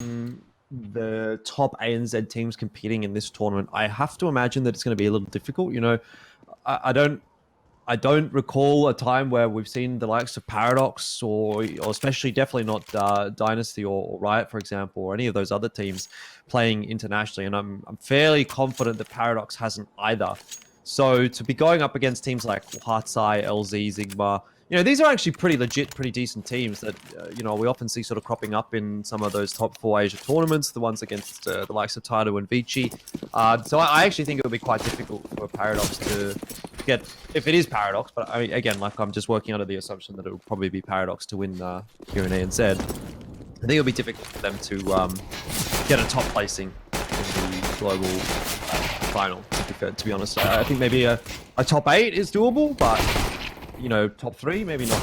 the top A and Z teams competing in this tournament, I have to imagine that it's going to be a little difficult. You know, I don't recall a time where we've seen the likes of Paradox or especially definitely not Dynasty or Riot, for example, or any of those other teams playing internationally. And I'm fairly confident that Paradox hasn't either. So to be going up against teams like Heartseye, LZ, Sigma, you know, these are actually pretty legit, pretty decent teams that, you know, we often see sort of cropping up in some of those top 4 Asia tournaments, the ones against the likes of Taito and Vici. So I actually think it would be quite difficult for Paradox to get, if it is Paradox, but I mean, again, like I'm just working under the assumption that it will probably be Paradox to win here in ANZ. I think it'll be difficult for them to get a top placing in the global final, to be honest. I think maybe a top 8 is doable, but you know, top 3, maybe not.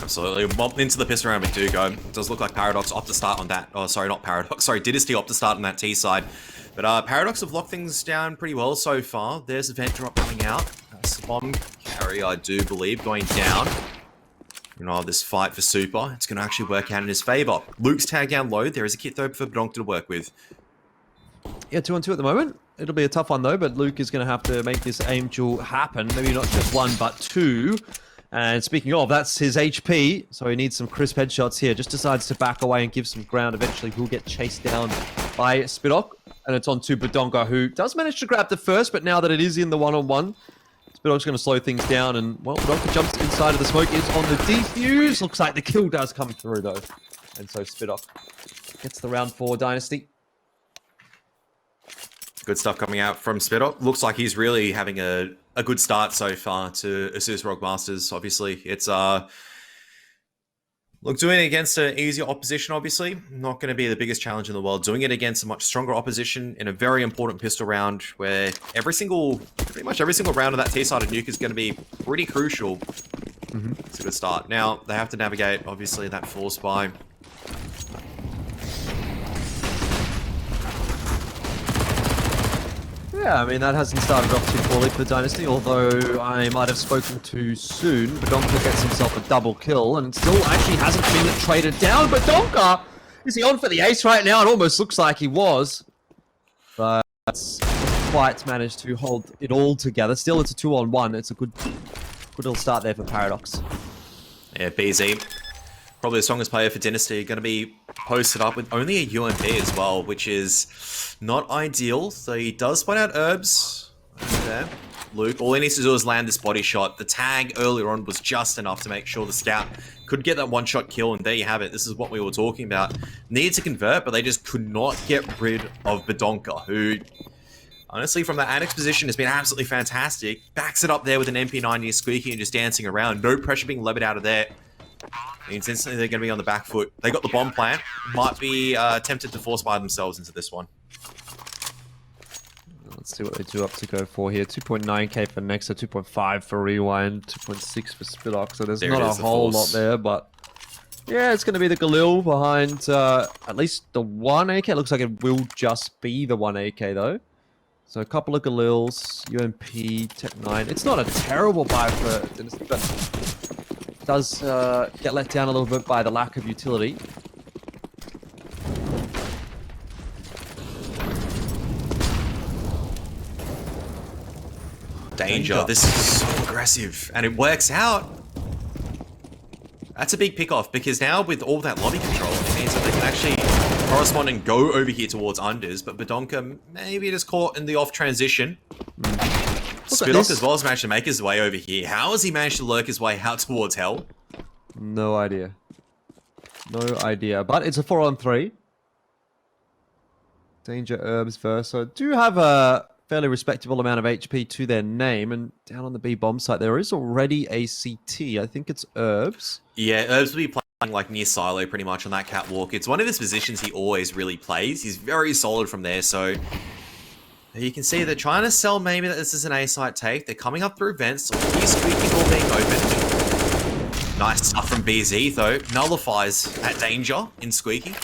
Absolutely. Well, into the pistol round we do go. It does look like Paradox opt to start on that. Oh, sorry, not Paradox. Sorry, Dynasty opt to start on that T side. But Paradox have locked things down pretty well so far. There's a vent drop coming out. That's a bomb carry, I do believe, going down. You know, this fight for Super, it's going to actually work out in his favor. Luke's tagged down low. There is a kit though for Badonka to work with. Yeah, 2-on-2 at the moment. It'll be a tough one though, but Luke is going to have to make this aim duel happen. Maybe not just 1, but 2. And speaking of, that's his HP, so he needs some crisp headshots here. Just decides to back away and give some ground. Eventually, he'll get chased down by Spidok, and it's on to Badonka, who does manage to grab the first, but now that it is in the 1-on-1, Spidok's going to slow things down, and, well, Badonka jumps inside of the smoke, is on the defuse. Looks like the kill does come through, though. And so Spidok gets the round 4 Dynasty. Good stuff coming out from Spidok. Looks like he's really having a good start so far to ASUS ROG Masters. Obviously, it's look, doing it against an easier opposition, obviously, not going to be the biggest challenge in the world. Doing it against a much stronger opposition in a very important pistol round where pretty much every single round of that T-sided nuke is going to be pretty crucial. It's a good start. Now, they have to navigate, obviously, that force buy. Yeah, I mean, that hasn't started off too poorly for Dynasty, although I might have spoken too soon. Badonka gets himself a double kill, and still actually hasn't been traded down. Badonka, is he on for the ace right now? It almost looks like he was. But quite managed to hold it all together. Still, it's a 2-on-1. It's a good little start there for Paradox. Yeah, BZ, probably the strongest player for Dynasty, going to be posted up with only a UMP as well, which is not ideal. So he does point out herbs there. Luke, all he needs to do is land this body shot. The tag earlier on was just enough to make sure the scout could get that one-shot kill, and there you have it. This is what we were talking about. Needed to convert, but they just could not get rid of Badonka, who, honestly, from that annex position has been absolutely fantastic. Backs it up there with an MP90 squeaky and just dancing around. No pressure being levied out of there. Means instantly they're going to be on the back foot. They got the bomb plant. Might be tempted to force buy themselves into this one. Let's see what they do up to go for here. 2.9k for Nexa, 2.5 for Rewind, 2.6 for Spidok. So there's not a whole lot there, but yeah, it's going to be the Galil behind at least the 1 AK. It looks like it will just be the 1 AK though. So a couple of Galils, UMP, Tech 9. It's not a terrible buy for Dynasty, but it does get let down a little bit by the lack of utility. Danger. This is so aggressive, and it works out. That's a big pick-off, because now with all that lobby control, it means that they can actually correspond and go over here towards unders, but Badonka maybe just caught in the off transition. Spidok as well has managed to make his way over here. How has he managed to lurk his way out towards hell? No idea. No idea, but it's a 4-on-3. Danger, Herbs, Versa do have a fairly respectable amount of HP to their name, and down on the B bomb site there is already a CT. I think it's Herbs. Yeah, Herbs will be playing like near silo pretty much on that catwalk. It's one of his positions he always really plays. He's very solid from there, so you can see they're trying to sell maybe that this is an A-site take. They're coming up through vents, so he's squeaking all being open. Nice stuff from BZ though. Nullifies that danger in squeaky.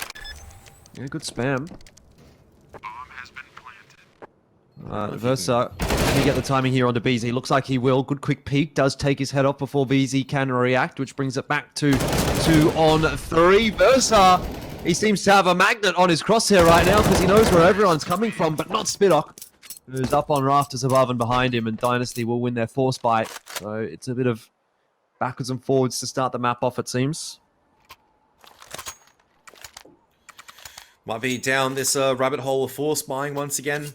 Yeah, good spam. Versa, can he get the timing here onto BZ? Looks like he will. Good quick peek. Does take his head off before BZ can react, which brings it back to 2-on-3. Versa He seems to have a magnet on his crosshair right now because he knows where everyone's coming from, but not Spiddock, who's up on rafters above and behind him, and Dynasty will win their force bite. So it's a bit of backwards and forwards to start the map off, it seems. Might be down this rabbit hole of force buying once again.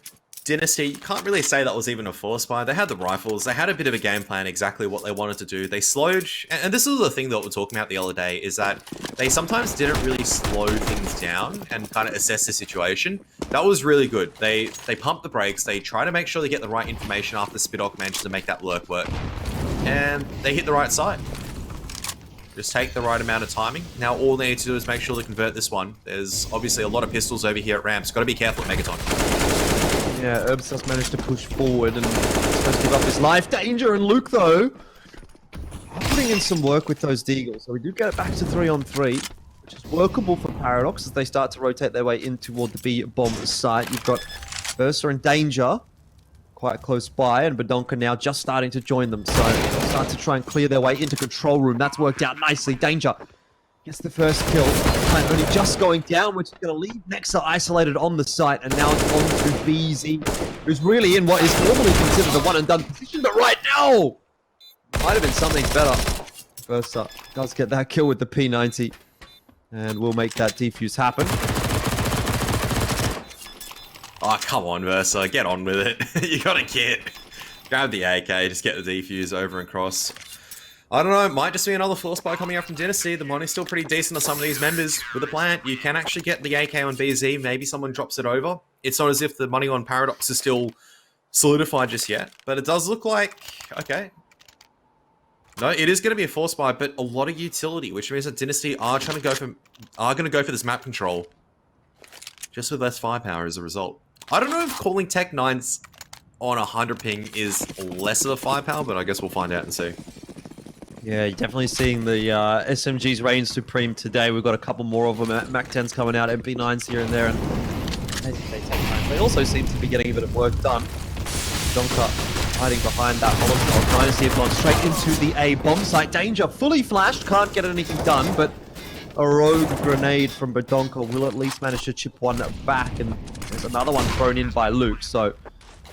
Dynasty, you can't really say that was even a force buy. They had the rifles. They had a bit of a game plan, exactly what they wanted to do. They slowed, and this is the thing that we were talking about the other day, is that they sometimes didn't really slow things down and kind of assess the situation. That was really good. They pumped the brakes. They try to make sure they get the right information after Spiddock managed to make that lurk work. And they hit the right side. Just take the right amount of timing. Now all they need to do is make sure to convert this one. There's obviously a lot of pistols over here at ramps. Got to be careful at Megaton. Yeah, Herbs does manage to push forward and supposed to give up his life. Danger, and Luke, though, putting in some work with those Deagles. So we do get it back to 3-on-3, which is workable for Paradox as they start to rotate their way in toward the B-bomb site. You've got Versa and Danger quite close by, and Badonka now just starting to join them. So they'll start to try and clear their way into control room. That's worked out nicely. Danger gets the first kill. Plant only just going down, which is going to leave Nexa isolated on the site, and now it's on to BZ, who's really in what is normally considered a one-and-done position, but right now might have been something better. Versa does get that kill with the P90, and will make that defuse happen. Oh, come on, Versa. Get on with it. You got a kit. Grab the AK, just get the defuse over and cross. I don't know, it might just be another force buy coming up from Dynasty. The money's still pretty decent to some of these members. With the plant, you can actually get the AK on BZ. Maybe someone drops it over. It's not as if the money on Paradox is still solidified just yet. But it does look like... Okay. No, it is going to be a force buy, but a lot of utility, which means that Dynasty are going to go for this map control. Just with less firepower as a result. I don't know if calling Tech 9s on 100 ping is less of a firepower, but I guess we'll find out and see. Yeah, you're definitely seeing the SMGs reign supreme today. We've got a couple more of them. Mac 10s coming out, MP9s here and there, and they take time. They also seem to be getting a bit of work done. Donka hiding behind that Molotov. Dynasty have gone straight into the A bomb site. Danger fully flashed, can't get anything done, but a rogue grenade from Badonka will at least manage to chip one back, and there's another one thrown in by Luke, so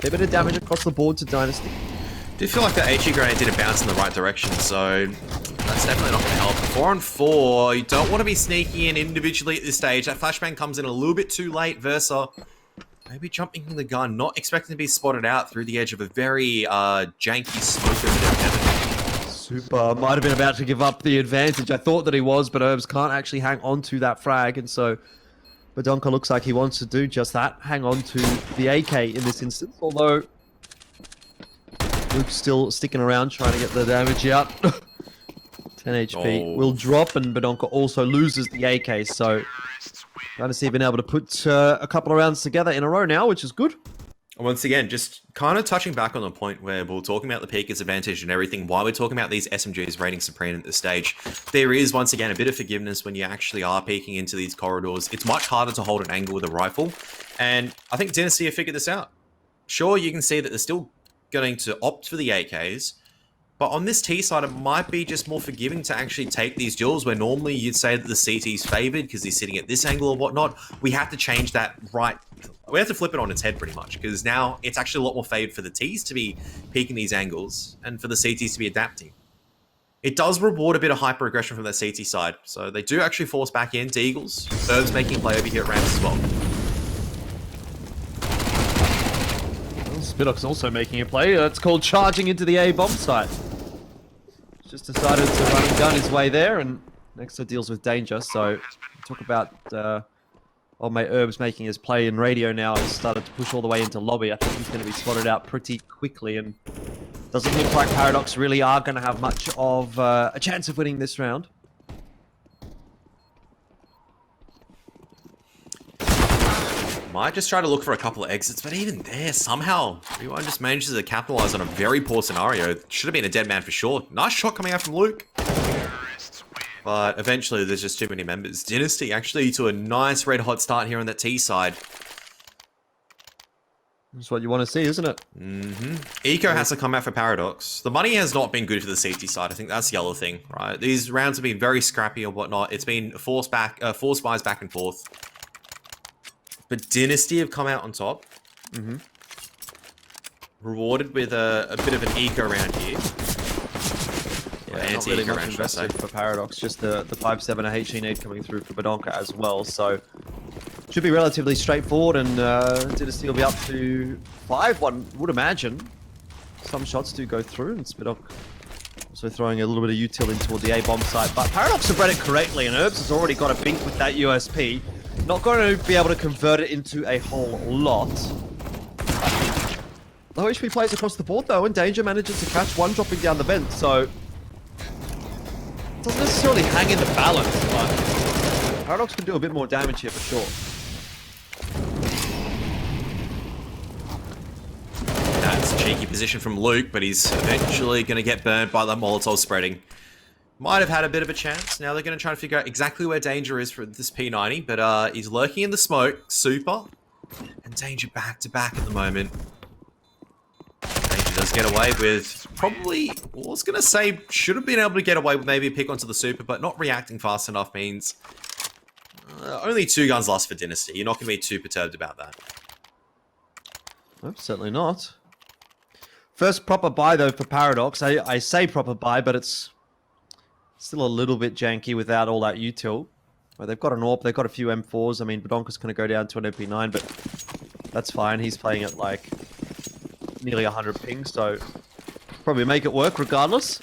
a bit of damage across the board to Dynasty. I do feel like the HE grenade didn't bounce in the right direction, so that's definitely not going to help. 4-on-4, you don't want to be sneaking in individually at this stage. That flashbang comes in a little bit too late. Versa maybe jumping in the gun, not expecting to be spotted out through the edge of a very janky smoke over there. Super might have been about to give up the advantage. I thought that he was, but Herbs can't actually hang on to that frag, and so Badonka looks like he wants to do just that, hang on to the AK in this instance, although Luke's still sticking around trying to get the damage out. 10 HP will drop, and Badonka also loses the AK, so Dynasty been able to put a couple of rounds together in a row now, which is good. Once again, just kind of touching back on the point where we're talking about the Peekers advantage and everything, while we're talking about these SMGs reigning supreme at this stage, there is, once again, a bit of forgiveness when you actually are peeking into these corridors. It's much harder to hold an angle with a rifle, and I think Dynasty have figured this out. Sure, you can see that they're still going to opt for the AKs, but on this T side, it might be just more forgiving to actually take these duels where normally you'd say that the CT's favored because he's sitting at this angle or whatnot. We have to change that right. We have to flip it on its head pretty much, because now it's actually a lot more favored for the Ts to be peeking these angles and for the CTs to be adapting. It does reward a bit of hyper aggression from that CT side, so they do actually force back into Eagles. Herbs making play over here at ramps as well. Spiddock's also making a play. That's called charging into the A bomb site. Just decided to run and gun his way there, and Nexa deals with Danger. So talk about old mate Herbs making his play in radio now. Has started to push all the way into lobby. I think he's going to be spotted out pretty quickly, and doesn't look like Paradox really are going to have much of a chance of winning this round. Might just try to look for a couple of exits, but even there, somehow, Rewind just manages to capitalize on a very poor scenario. Should have been a dead man for sure. Nice shot coming out from Luke. But eventually, there's just too many members. Dynasty actually to a nice red hot start here on that T side. That's what you want to see, isn't it? Eco has to come out for Paradox. The money has not been good for the CT side. I think that's the other thing, right? These rounds have been very scrappy and whatnot. It's been force buys back and forth. But Dynasty have come out on top. Rewarded with a bit of an eco round here. Yeah, not really much invested for Paradox. Just the 5-7 HE need coming through for Badonka as well. So should be relatively straightforward, and Dynasty will be up to 5, one would imagine. Some shots do go through, and Spidok also throwing a little bit of util in toward the A-bomb site. But Paradox have read it correctly, and Herbs has already got a bink with that USP. Not going to be able to convert it into a whole lot. Low HP plays across the board though, and Danger manages to catch one dropping down the vent, so it doesn't necessarily hang in the balance, but Paradox can do a bit more damage here for sure. That's a cheeky position from Luke, but he's eventually going to get burned by the Molotov spreading. Might have had a bit of a chance. Now they're going to try to figure out exactly where Danger is for this P90, but he's lurking in the smoke. Super. And Danger back to back at the moment. Danger does get away with probably, well, I was going to say, should have been able to get away with maybe a pick onto the Super, but not reacting fast enough means only 2 guns lost for Dynasty. You're not going to be too perturbed about that. No, certainly not. First proper buy though for Paradox. I say proper buy, but it's still a little bit janky without all that util. Well, they've got an AWP, they've got a few M4s. I mean, Badonka's going to go down to an MP9, but that's fine. He's playing at like nearly 100 ping, so probably make it work regardless.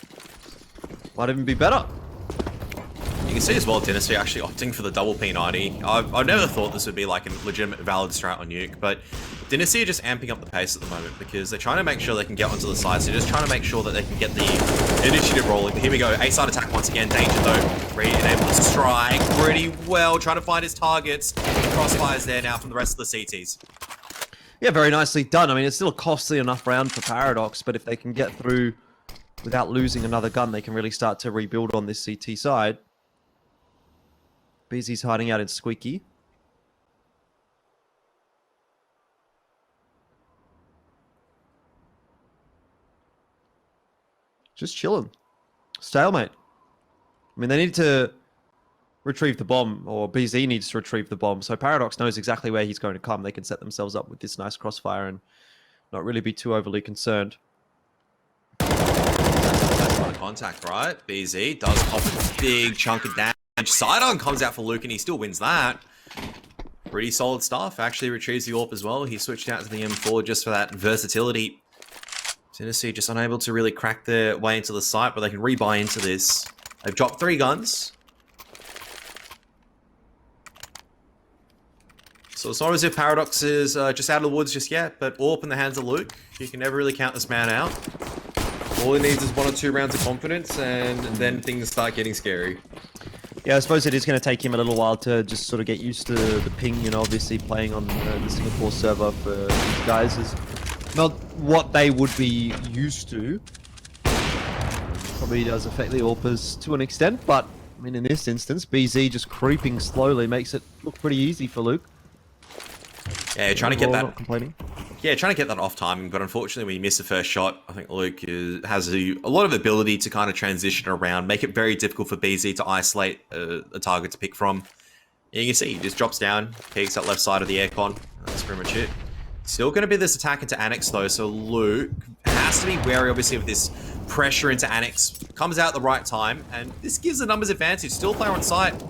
Might even be better. You can see as well Dynasty actually opting for the double P90. I've never thought this would be like a legitimate valid strat on Nuke, but Dynasty are just amping up the pace at the moment because they're trying to make sure they can get onto the sides. They're just trying to make sure that they can get the initiative rolling. Here we go, A-side attack once again. Danger though, ready and able to strike pretty well, trying to find his targets. Crossfires there now from the rest of the CTs. Yeah, very nicely done. I mean, it's still a costly enough round for Paradox, but if they can get through without losing another gun, they can really start to rebuild on this CT side. BZ's hiding out in Squeaky. Just chilling. Stalemate. I mean, they need to retrieve the bomb, or BZ needs to retrieve the bomb, so Paradox knows exactly where he's going to come. They can set themselves up with this nice crossfire and not really be too overly concerned. That's not a contact, right? BZ does pop a big chunk of damage. Sidearm comes out for Luke and he still wins that. Pretty solid stuff. Actually retrieves the AWP as well. He switched out to the M4 just for that versatility. Tennessee just unable to really crack their way into the site, but they can rebuy into this. They've dropped 3 guns. So it's not as if Paradox is just out of the woods just yet, but AWP in the hands of Luke. You can never really count this man out. All he needs is 1 or 2 rounds of confidence, and then things start getting scary. Yeah, I suppose it is going to take him a little while to just sort of get used to the ping, you know, obviously playing on the Singapore server for these guys is not what they would be used to. Probably does affect the AWPers to an extent, but I mean, in this instance, BZ just creeping slowly makes it look pretty easy for Luke. Yeah, trying to get that. Not complaining. Yeah, trying to get that off timing, but unfortunately when you miss the first shot, I think Luke has a lot of ability to kind of transition around, make it very difficult for BZ to isolate a target to pick from. And you can see he just drops down, peeks up left side of the aircon. That's pretty much it. Still going to be this attack into Annex though, so Luke has to be wary obviously of this pressure into Annex. Comes out at the right time, and this gives the numbers advantage. Still player on site.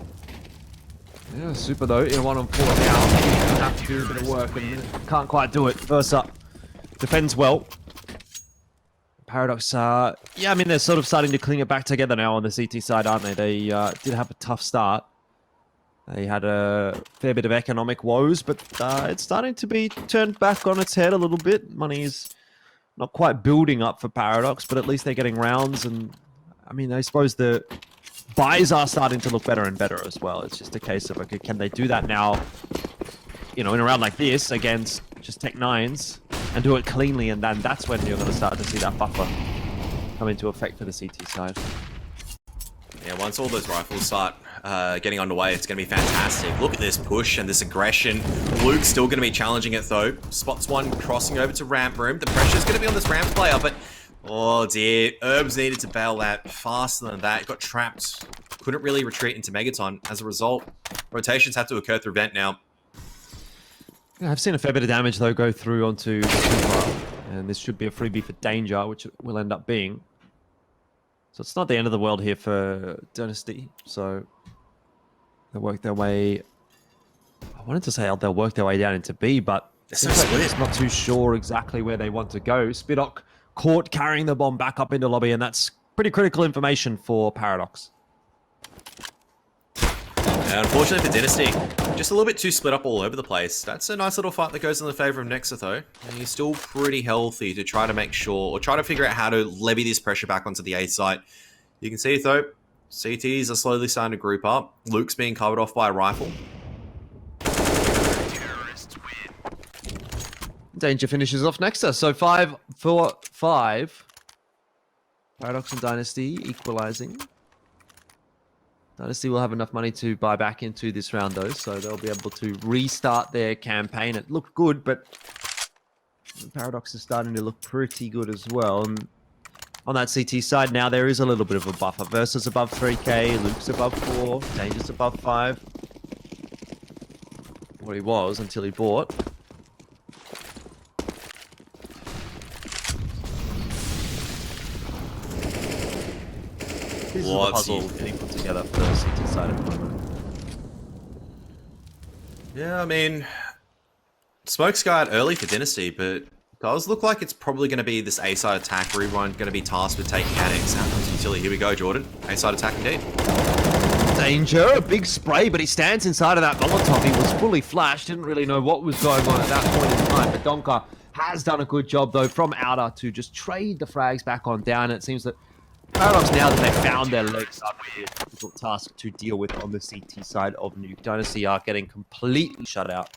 Yeah, Super though, in 1-on-4 now. Have to do a bit of work and can't quite do it. Versa defends well. Paradox, yeah, I mean, they're sort of starting to cling it back together now on the CT side, aren't they? They did have a tough start. They had a fair bit of economic woes, but it's starting to be turned back on its head a little bit. Money is not quite building up for Paradox, but at least they're getting rounds. And I mean, I suppose the buys are starting to look better and better as well. It's just a case of, okay, can they do that now, you know, in a round like this against just Tech 9s and do it cleanly, and then that's when you're going to start to see that buffer come into effect for the CT side. Yeah, once all those rifles start getting underway. It's going to be fantastic. Look at this push and this aggression. Luke's still going to be challenging it though. Spots one crossing over to ramp room. The pressure's going to be on this ramp player, but oh dear, Herbs needed to bail out faster than that. Got trapped. Couldn't really retreat into Megaton. As a result, rotations have to occur through vent now. Yeah, I've seen a fair bit of damage though go through onto the Super, and this should be a freebie for Danger, which it will end up being. So it's not the end of the world here for Dynasty. So they'll work their way. I wanted to say they'll work their way down into B, but They're so they're just not too sure exactly where they want to go. Spidok caught carrying the bomb back up into lobby, and that's pretty critical information for Paradox. Unfortunately for Dynasty, just a little bit too split up all over the place. That's a nice little fight that goes in the favor of Nexa though. And he's still pretty healthy to try to make sure, or try to figure out how to levy this pressure back onto the A site. You can see though, CTs are slowly starting to group up. Luke's being covered off by a rifle. Danger finishes off Nexa. So 5-4-5. Paradox and Dynasty equalizing. Dynasty will have enough money to buy back into this round though, so they'll be able to restart their campaign. It looked good, but Paradox is starting to look pretty good as well. And on that CT side now, there is a little bit of a buffer. Versus above 3k, Luke's above 4, Danger's above 5. What he was until he bought. This is the puzzle getting put together for the CT side at the moment. Yeah, I mean, Smoke's got early for Dynasty, but it does look like it's probably going to be this A-side attack. Rewind going to be tasked with taking Annex. Out comes Utility. Here we go, Jordan. A-side attack indeed. Danger, a big spray, but he stands inside of that Molotov. He was fully flashed, didn't really know what was going on at that point in time. But Donker has done a good job, though, from outer to just trade the frags back on down. It seems that Paradox, now that they've found their legs, are going to be a difficult task to deal with on the CT side of Nuke. Dynasty are getting completely shut out.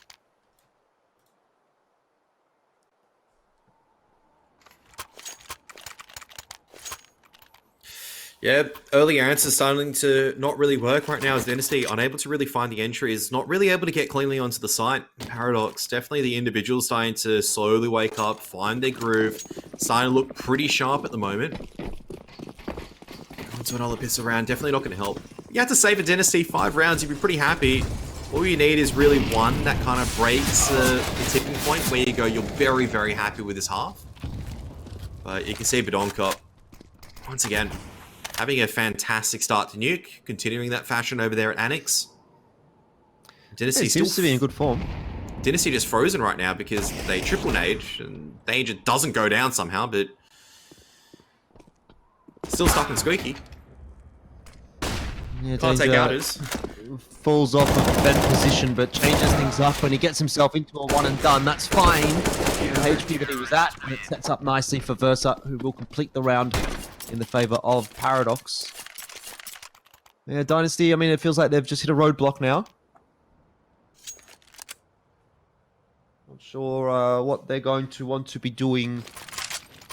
Yeah, early answers starting to not really work right now as Dynasty, unable to really find the entries, not really able to get cleanly onto the site. Paradox, definitely the individuals starting to slowly wake up, find their groove, starting to look pretty sharp at the moment. Onto another piss around, definitely not going to help. You have to say for Dynasty, 5 rounds, you'd be pretty happy. All you need is really one that kind of breaks the tipping point where you go, you're very, very happy with this half. But you can see Badonka, once again, having a fantastic start to Nuke, continuing that fashion over there at Annex. Dynasty Yeah, seems to be in good form. Dynasty just frozen right now because they triple nade, and Danger doesn't go down somehow, but still stuck in Squeaky. Yeah, Can't take outers. Falls off of a vent position, but changes things up when he gets himself into a one and done. That's fine. The HP that he was at, and it sets up nicely for Versa, who will complete the round in the favor of Paradox. Yeah, Dynasty, I mean, it feels like they've just hit a roadblock now. Not sure what they're going to want to be doing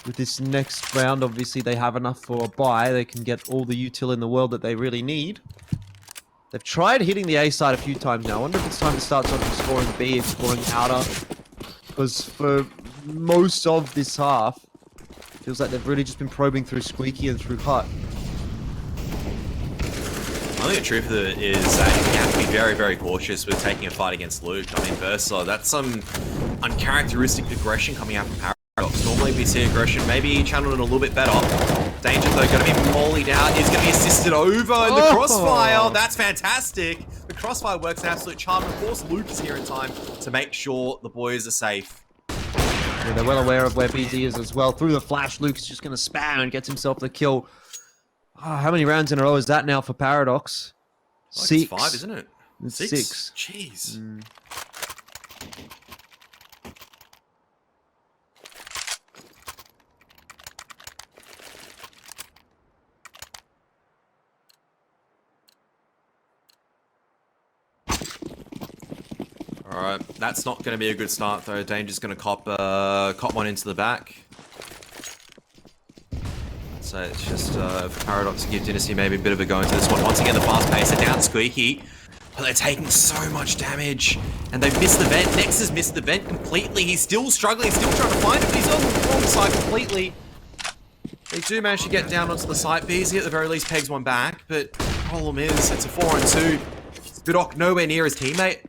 with this next round. Obviously, they have enough for a buy. They can get all the util in the world that they really need. They've tried hitting the A side a few times now. I wonder if it's time to start sort of exploring B, exploring outer. Because for most of this half, feels like they've really just been probing through Squeaky and through Hut. I think the truth of it is that you have to be very, very cautious with taking a fight against Luke. I mean, Versa, that's some uncharacteristic aggression coming out from Paradox. Normally we see aggression, maybe channeled in a little bit better. Danger, though, going to be mollied out. He's going to be assisted over in the crossfire. That's fantastic. The crossfire works an absolute charm. Of course, Luke is here in time to make sure the boys are safe. Yeah, they're well aware of where BZ is as well. Through the flash, Luke's just going to spam and gets himself the kill. Oh, how many rounds in a row is that now for Paradox? Like 6. it's 5, isn't it? It's 6. Jeez. Alright, that's not going to be a good start though. Danger's going to cop one into the back. So it's just for Paradox to give Dynasty maybe a bit of a go into this one. Once again, the fast pace are down squeaky, but they're taking so much damage, and they've missed the vent. Nex has missed the vent completely. He's still struggling, still trying to find it, but he's on the wrong side completely. They do manage to get down onto the site. BZ at the very least pegs one back, but the problem is it's a 4-on-2. Spidok nowhere near his teammate.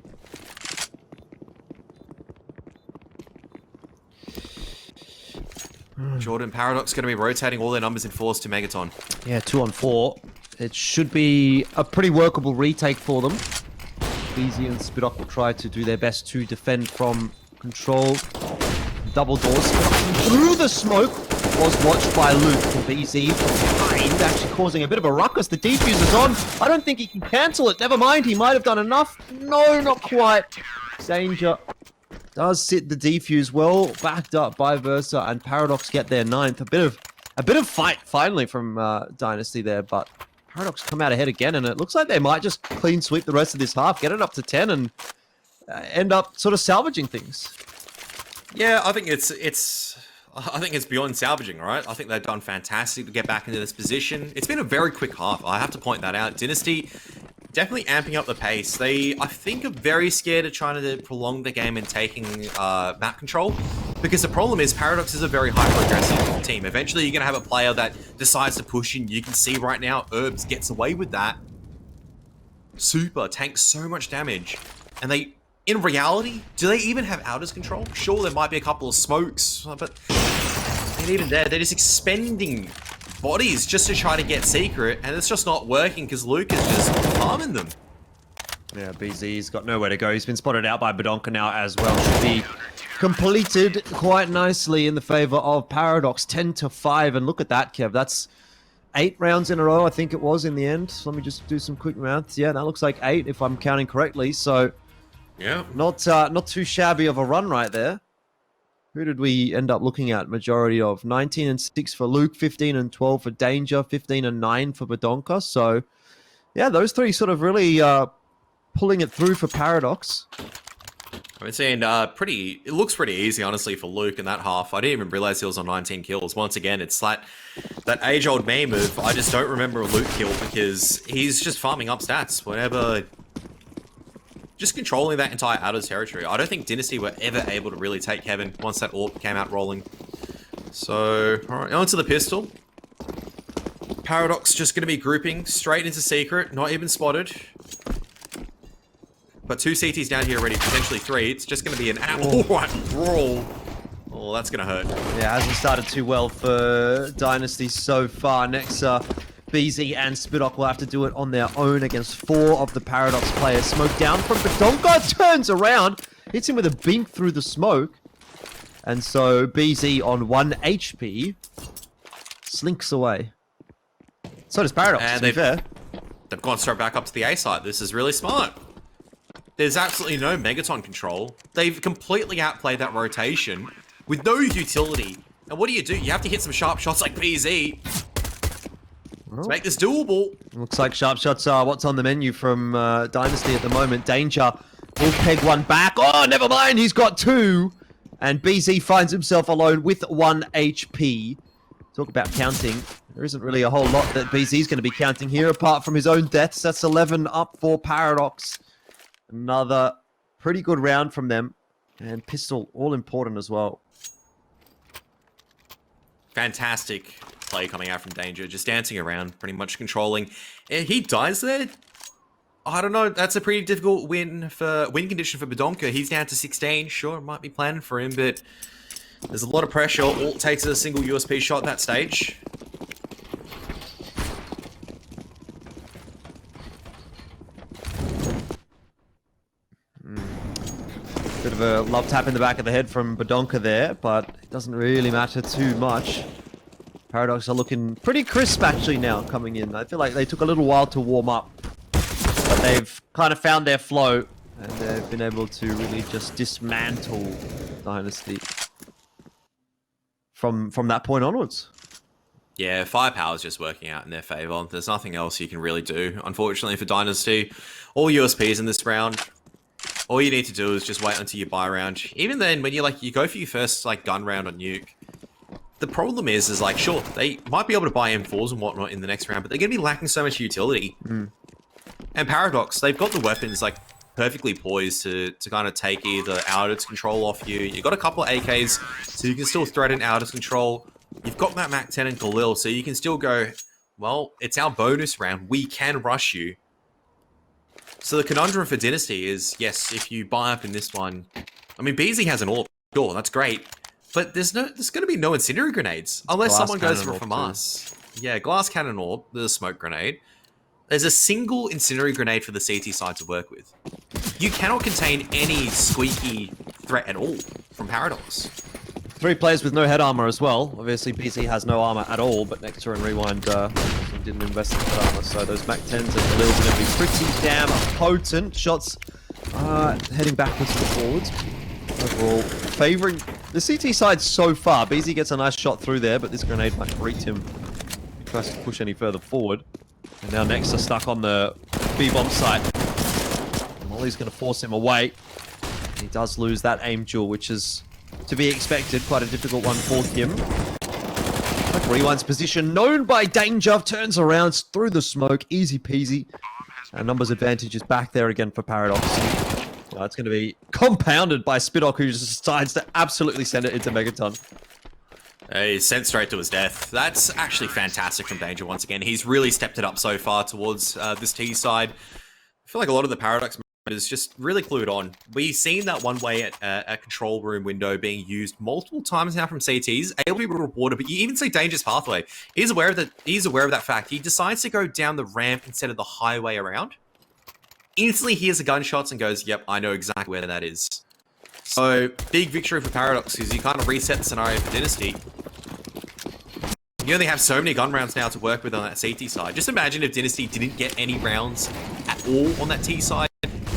Jordan, Paradox going to be rotating all their numbers in force to Megaton. Yeah, 2-on-4. It should be a pretty workable retake for them. BZ and Spidok will try to do their best to defend from control. Double doors through the smoke was watched by Luke from BZ from behind, actually causing a bit of a ruckus. The defuser's on. I don't think he can cancel it. Never mind, he might have done enough. No, not quite. Danger does sit the defuse well, backed up by Versa, and Paradox get their 9th. A bit of fight finally from Dynasty there, but Paradox come out ahead again, and it looks like they might just clean sweep the rest of this half, get it up to 10, and end up sort of salvaging things. Yeah, I think it's beyond salvaging, right? I think they've done fantastic to get back into this position. It's been a very quick half. I have to point that out. Dynasty definitely amping up the pace. They, I think, are very scared of trying to prolong the game and taking map control, because the problem is Paradox is a very hyper-aggressive team. Eventually, you're going to have a player that decides to push in. You can see right now, Herbs gets away with that. Super tanks so much damage, and they, in reality, do they even have Outers control? Sure, there might be a couple of smokes, but and even there, they're just expending bodies just to try to get secret, and it's just not working because Luke is just farming them. Yeah, BZ's got nowhere to go. He's been spotted out by Badonka now as well. Should be completed quite nicely in the favor of Paradox, 10-5. And look at that, Kev. That's 8 rounds in a row, I think it was in the end. So let me just do some quick maths. Yeah, that looks like 8 if I'm counting correctly. So yeah, not too shabby of a run right there. Who did we end up looking at? Majority of 19-6 for Luke, 15-12 for Danger, 15-9 for Badonka. So, yeah, those three sort of really pulling it through for Paradox. I've been seeing it looks pretty easy, honestly, for Luke in that half. I didn't even realize he was on 19 kills. Once again, it's that age-old meme of I just don't remember a Luke kill because he's just farming up stats whenever. Just controlling that entire Outers territory. I don't think Dynasty were ever able to really take Heaven once that AWP came out rolling. So, alright, onto the pistol. Paradox just going to be grouping straight into Secret, not even spotted. But 2 CTs down here already, potentially 3. It's just going to be an outright brawl. Oh, that's going to hurt. Yeah, hasn't started too well for Dynasty so far. Next, BZ and Spidok will have to do it on their own against 4 of the Paradox players. Smoke down from Badonka, turns around, hits him with a bink through the smoke. And so BZ on 1 HP slinks away. So does Paradox, and to be fair. They've gone straight back up to the A site. This is really smart. There's absolutely no Megaton control. They've completely outplayed that rotation with no utility. And what do? You have to hit some sharp shots like BZ. Let's make this doable. Looks like sharp shots are what's on the menu from Dynasty at the moment. Danger will peg one back. Oh, never mind. He's got 2. And BZ finds himself alone with 1 HP. Talk about counting. There isn't really a whole lot that BZ's going to be counting here apart from his own deaths. That's 11 up for Paradox. Another pretty good round from them. And pistol, all important as well. Fantastic play coming out from Danger, just dancing around, pretty much controlling. He dies there. I don't know. That's a pretty difficult win condition for Badonka. He's down to 16. Sure, it might be planning for him, but there's a lot of pressure. All it takes is a single USP shot at that stage. Bit of a love tap in the back of the head from Badonka there, but it doesn't really matter too much. Paradox are looking pretty crisp actually now coming in. I feel like they took a little while to warm up, but they've kind of found their flow and they've been able to really just dismantle Dynasty from that point onwards. Yeah, firepower's just working out in their favor. There's nothing else you can really do, unfortunately, for Dynasty. All USPs in this round. All you need to do is just wait until you buy a round. Even then, when you go for your first gun round on Nuke, the problem is like, sure, they might be able to buy M4s and whatnot in the next round, but they're going to be lacking so much utility. And Paradox, they've got the weapons like perfectly poised to kind of take either out of control off you. You've got a couple of AKs, so you can still threaten out of control. You've got that Mac 10 and Khalil, so you can still go, well, it's our bonus round. We can rush you. So the conundrum for Dynasty is, yes, if you buy up in this one, I mean, BZ has an AWP, sure, that's great, but there's going to be no incendiary grenades unless someone goes for it from us. Yeah, glass cannon AWP, the smoke grenade. There's a single incendiary grenade for the CT side to work with. You cannot contain any squeaky threat at all from Paradox. 3 players with no head armor as well. Obviously, BC has no armor at all, but Nectar and Rewind didn't invest in head armor, so those Mac 10s and Khalil's going to be pretty damn potent. Shots heading backwards to the forwards. Overall, favoring the CT side so far. BZ gets a nice shot through there, but this grenade might greet him. He tries to push any further forward. And now Nectar stuck on the B-bomb site. Molly's going to force him away. He does lose that aim duel, which is to be expected. Quite a difficult one for him. Like Rewind's position, known by danger, turns around through the smoke, easy peasy. And numbers advantage is back there again for Paradox. It's going to be compounded by Spidok, who just decides to absolutely send it into Megaton. He's sent straight to his death. That's actually fantastic from Danger once again. He's really stepped it up so far towards this T side. I feel like a lot of the Paradox is just really clued on. We've seen that one-way at control room window being used multiple times now from CTs. Able to be rewarded, but you even see Danger's pathway. He's aware of that. He's aware of that fact. He decides to go down the ramp instead of the highway around. Instantly hears the gunshots and goes, "Yep, I know exactly where that is." So, big victory for Paradox, because you kind of reset the scenario for Dynasty. You only have so many gun rounds now to work with on that CT side. Just imagine if Dynasty didn't get any rounds at all on that T side.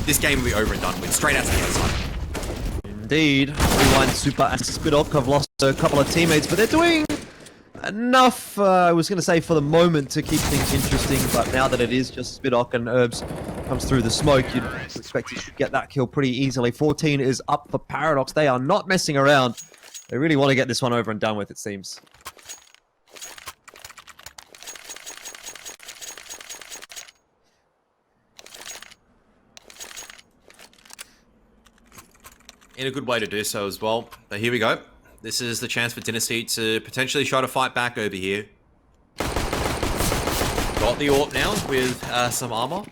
This game would be over and done with, straight out to the A side. Indeed. Rewind Super and Spidok have lost a couple of teammates, but they're doing enough, I was going to say, for the moment to keep things interesting, but now that it is just Spidok and Herbs comes through the smoke, you'd expect he should get that kill pretty easily. 14 is up for Paradox. They are not messing around. They really want to get this one over and done with, it seems. In a good way to do so as well. But here we go. This is the chance for Dynasty to potentially try to fight back over here. Got the AWP now with some armor.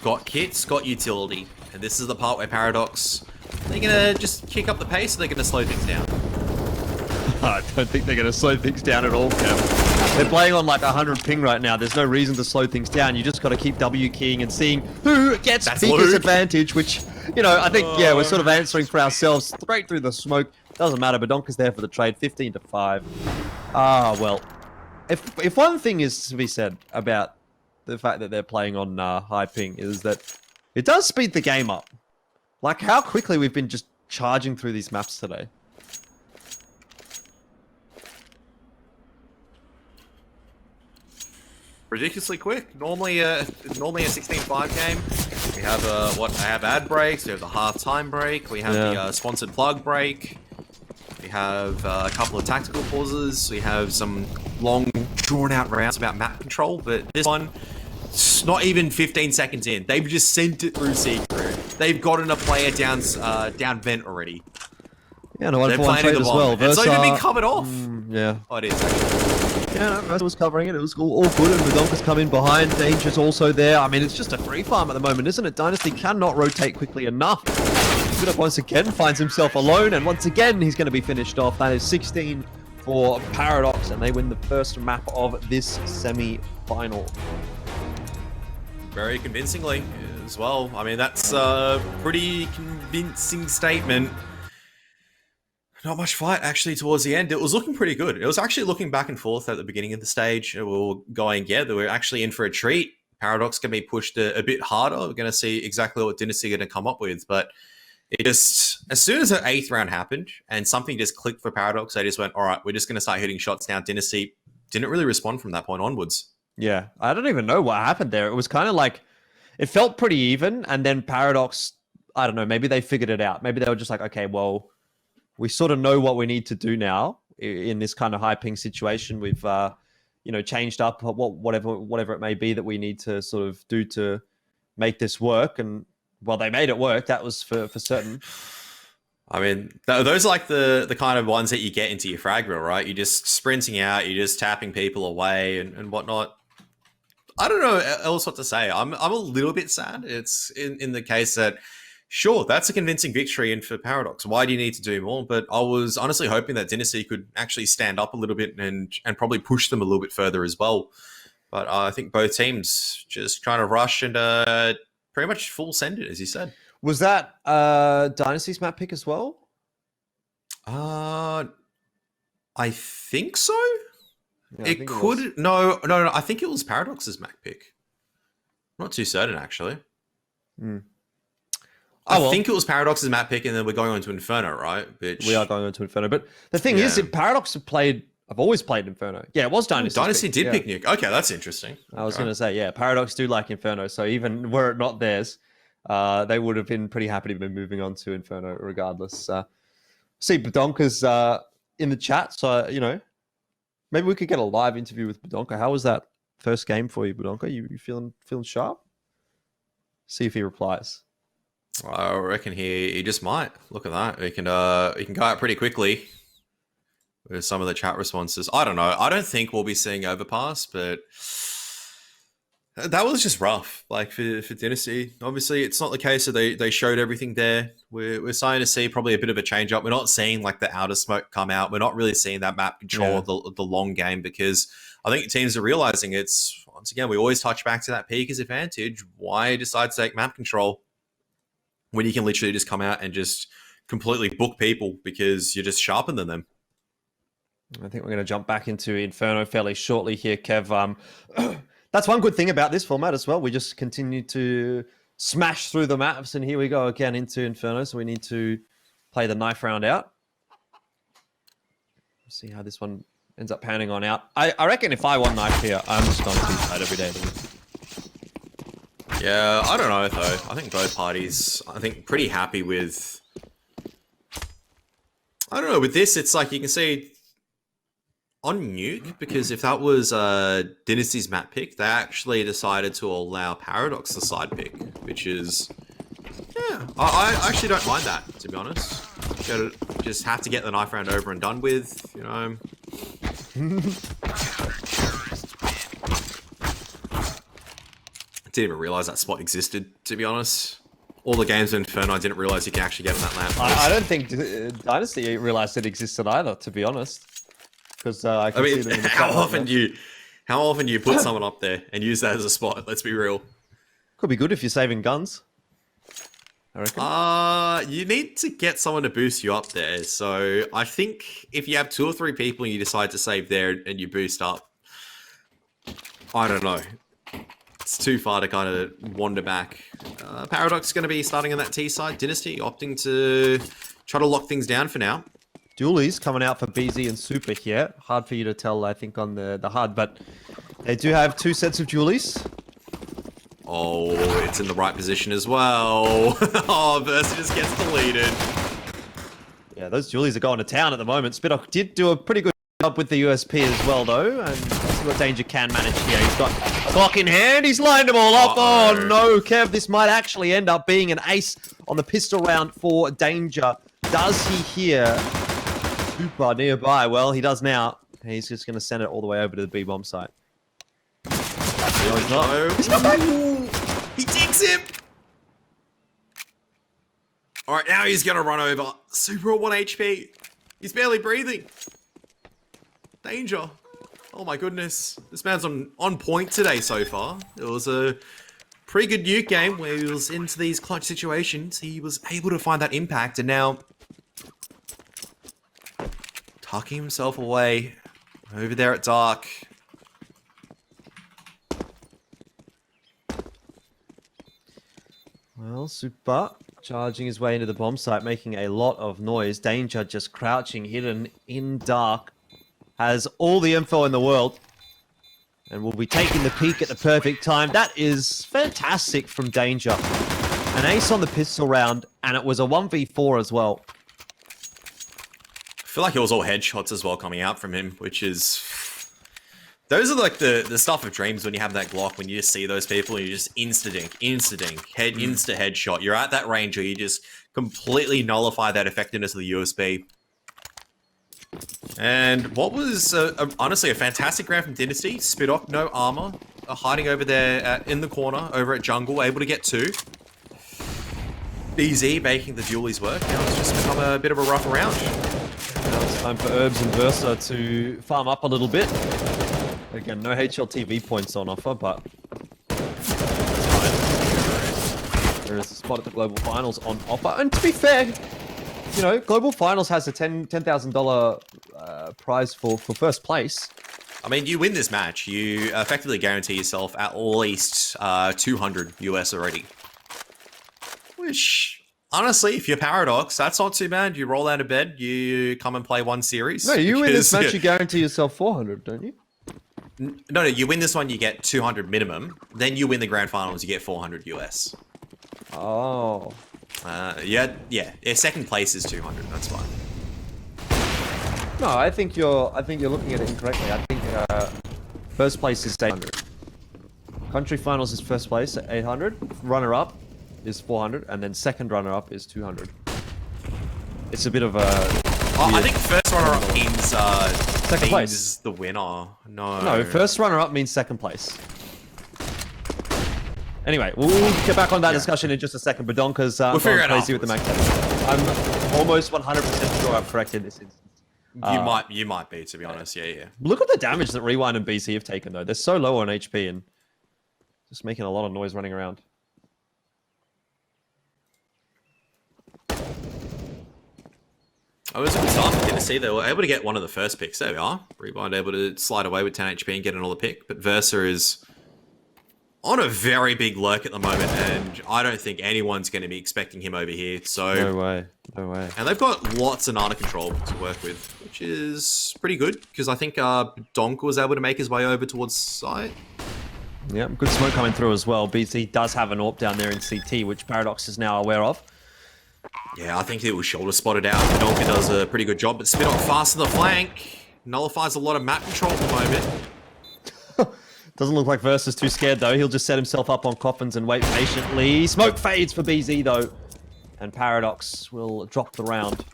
Got kits, got utility. And this is the part where Paradox, they're going to just kick up the pace, or they're going to slow things down. I don't think they're going to slow things down at all, Kev. They're playing on like 100 ping right now. There's no reason to slow things down. You just got to keep W keying and seeing who gets biggest advantage, which, you know, I think, yeah, we're sort of answering for ourselves straight through the smoke. Doesn't matter, Badonka's there for the trade, 15 to 5. Ah, well, if one thing is to be said about the fact that they're playing on high ping is that it does speed the game up. Like how quickly we've been just charging through these maps today. Ridiculously quick. Normally a 16-5 game. We have I have ad breaks. We have the half-time break. We have the sponsored plug break. We have a couple of tactical pauses. We have some long, drawn-out rounds about map control. But this one, it's not even 15 seconds in. They've just sent it through secret. They've gotten a player down vent already. Yeah, no, one for one trade as well. It's not even been covered off. Yeah. Oh, it is actually. Yeah, no, Versa was covering it. It was all good, and Badonka's come in behind. Danger's also there. I mean, it's just a free farm at the moment, isn't it? Dynasty cannot rotate quickly enough. Spidok once again finds himself alone, and once again, he's going to be finished off. That is 16 for Paradox, and they win the first map of this semi-final. Very convincingly as well. I mean, that's a pretty convincing statement. Not much fight, actually, towards the end. It was looking pretty good. It was actually looking back and forth at the beginning of the stage. We were going, yeah, they were actually in for a treat. Paradox going to be pushed a bit harder. We're going to see exactly what Dynasty are going to come up with. But it just, as soon as the 8th round happened and something just clicked for Paradox, they just went, all right, we're just going to start hitting shots now. Dynasty didn't really respond from that point onwards. Yeah, I don't even know what happened there. It was kind of like, it felt pretty even. And then Paradox, I don't know, maybe they figured it out. Maybe they were just like, okay, well, we sort of know what we need to do now. in this kind of high ping situation. We've you know, changed up whatever it may be that we need to sort of do to make this work. And well, they made it work. That was for certain. I mean, those are like the kind of ones that you get into your frag reel, right? You're just sprinting out, you're just tapping people away and whatnot. I don't know else what to say. I'm a little bit sad. It's in the case that, sure, that's a convincing victory and for Paradox. Why do you need to do more? But I was honestly hoping that Dynasty could actually stand up a little bit and probably push them a little bit further as well. But I think both teams just trying to rush and pretty much full send it, as you said. Was that Dynasty's map pick as well? I think so. Yeah, it could. No. I think it was Paradox's map pick. I'm not too certain, actually. I think it was Paradox's map pick, and then we're going on to Inferno, right? Which... We are going on to Inferno. But the thing is, Paradox I've always played Inferno. Yeah, it was Dynasty. Dynasty did pick Nuke. Okay, that's interesting. I was going to say, yeah, Paradox do like Inferno. So even were it not theirs, they would have been pretty happy to be moving on to Inferno regardless. See, Badonka's in the chat. So, you know, maybe we could get a live interview with Badonka. How was that first game for you, Badonka? You feeling sharp? See if he replies. I reckon he just might. Look at that. He can go out pretty quickly with some of the chat responses. I don't know. I don't think we'll be seeing Overpass, but that was just rough. Like for Dynasty, obviously it's not the case that they showed everything there. We're starting to see probably a bit of a change up. We're not seeing like the outer smoke come out. We're not really seeing that map control the long game, because I think teams are realizing it's, once again, we always touch back to that Peekers advantage. Why decide to take map control when you can literally just come out and just completely book people because you're just sharper than them? I think we're going to jump back into Inferno fairly shortly here, Kev. That's one good thing about this format as well. We just continue to smash through the maps, and here we go again into Inferno. So we need to play the knife round out. See how this one ends up panning on out. I reckon if I won knife here, I'm just going to side every day. Yeah, I don't know though. I think both parties, pretty happy with. I don't know, with this, it's like you can see on Nuke, because if that was Dynasty's map pick, they actually decided to allow Paradox the side pick, which is, yeah, I actually don't mind that, to be honest. Just have to get the knife round over and done with, you know. Didn't even realize that spot existed, to be honest. All the games in Inferno, I didn't realize you can actually get on that map. I don't think Dynasty realized it existed either, to be honest. Because I mean, see them in the how often do you put someone up there and use that as a spot? Let's be real. Could be good if you're saving guns, I reckon. You need to get someone to boost you up there. So I think if you have 2 or 3 people and you decide to save there and you boost up, I don't know. It's too far to kind of wander back. Paradox is going to be starting on that T side. Dynasty opting to try to lock things down for now. Dualies coming out for BZ and Super here. Hard for you to tell, I think, on the HUD, but they do have 2 sets of Dualies. Oh, it's in the right position as well. Oh, Versa just gets deleted. Yeah, those Dualies are going to town at the moment. Spittock did do a pretty good job with the USP as well, though, and let's see what Danger can manage here. He's got clock in hand. He's lined them all up. Oh, no, Kev. This might actually end up being an ace on the pistol round for Danger. Does he hear Super nearby? Well, he does now. He's just going to send it all the way over to the B-bomb site. No, he's not. He's not back. He takes him. All right, now he's going to run over. Super at 1 HP. He's barely breathing. Danger. Oh my goodness. This man's on point today so far. It was a pretty good Nuke game where he was into these clutch situations. He was able to find that impact, and now tucking himself away over there at Dark. Well, Super charging his way into the bomb site, making a lot of noise. Danger just crouching, hidden in Dark. Has all the info in the world. And will be taking the peek at the perfect time. That is fantastic from Danger. An ace on the pistol round, and it was a 1v4 as well. feel like it was all headshots as well coming out from him, which is... Those are like the stuff of dreams when you have that Glock, when you just see those people and you just insta-dink, insta-headshot. You're at that range where you just completely nullify that effectiveness of the USB. And what was honestly a fantastic round from Dynasty. Spidock, no armor, hiding over there in the corner, over at Jungle, able to get 2. BZ making the dualies work. Now it's just become a bit of a rough round. Now it's time for Herbs and Versa to farm up a little bit. Again, no HLTV points on offer, but there is a spot at the Global Finals on offer. And to be fair, you know, Global Finals has a $10,000 prize for first place. I mean, you win this match, you effectively guarantee yourself at least 200 US already. Which, honestly, if you're Paradox, that's not too bad. You roll out of bed, you come and play one series. No, you win this match, you guarantee yourself 400, don't you? No, you win this one, you get 200 minimum. Then you win the grand finals, you get 400 US. Oh. Yeah. Second place is 200. That's fine. No, I think you're looking at it incorrectly. I think first place is 800. Country finals is first place at 800. Runner up is 400, and then second runner up is 200. It's a bit of a. I think first runner up means second place. The winner. No. No, first runner up means second place. Anyway, we'll get back on that discussion in just a second. But Donka's we'll figure it crazy out with the max. I'm almost 100% sure I've corrected this instance. You might be, to be honest. Yeah. Look at the damage that Rewind and BC have taken, though. They're so low on HP and just making a lot of noise running around. I was a good start for Tennessee. They were able to get one of the first picks. There we are. Rewind able to slide away with 10 HP and get another pick. But Versa is on a very big lurk at the moment, and I don't think anyone's going to be expecting him over here. So No way. And they've got lots of Nana control to work with, which is pretty good, because I think Donk was able to make his way over towards site. Yeah, good smoke coming through as well. BC does have an AWP down there in CT, which Paradox is now aware of. Yeah, I think he was shoulder spotted out. Donka does a pretty good job, but Spidock fast to the flank. Nullifies a lot of map control at the moment. Doesn't look like Versa's too scared, though. He'll just set himself up on coffins and wait patiently. Smoke fades for BZ, though. And Paradox will drop the round.